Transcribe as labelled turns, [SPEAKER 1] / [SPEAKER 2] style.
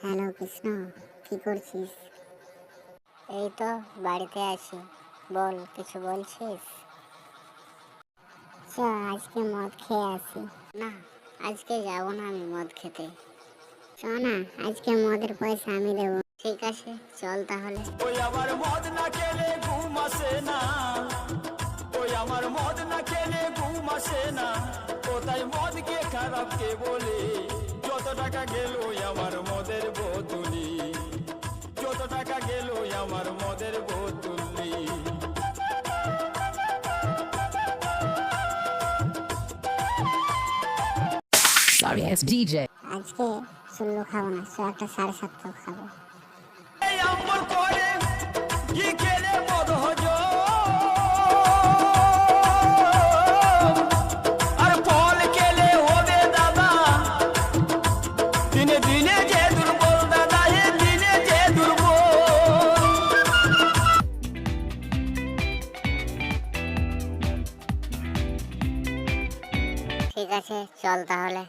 [SPEAKER 1] Hello Krishna, কি করছিস?
[SPEAKER 2] এই তো বাড়িতে আছি। বল, কিছু বলছিস?
[SPEAKER 1] চ আজকে মদ খেয়ে আসি।
[SPEAKER 2] না, আজকে যাব না আমি মদ খেতে।
[SPEAKER 1] চ না, আজকে মদের পয়সা আমি দেবো।
[SPEAKER 2] ঠিক আছে, চল তাহলে।
[SPEAKER 3] ওই আমার মদ না খেলে ঘুম আসে না, ওই আমার মদ না খেলে ঘুম আসে না। কোথায় মদকে খারাপ কে বলে, যত টাকা গেল আমার মদের বোতলি, যত টাকা গেল আমার মদের বোতলি।
[SPEAKER 4] Sorry ass DJ.
[SPEAKER 1] আজকে 16 খাবো না, একটা 7.5 খাবো।
[SPEAKER 3] এই আমার করে কি খেলে মদ হজম, আর ফল খেলে হবে দাদা দিনে দিনে যে দুর্বল, দাদা এ দিনে যে দুর্বল।
[SPEAKER 2] ঠিক আছে, চল তাহলে।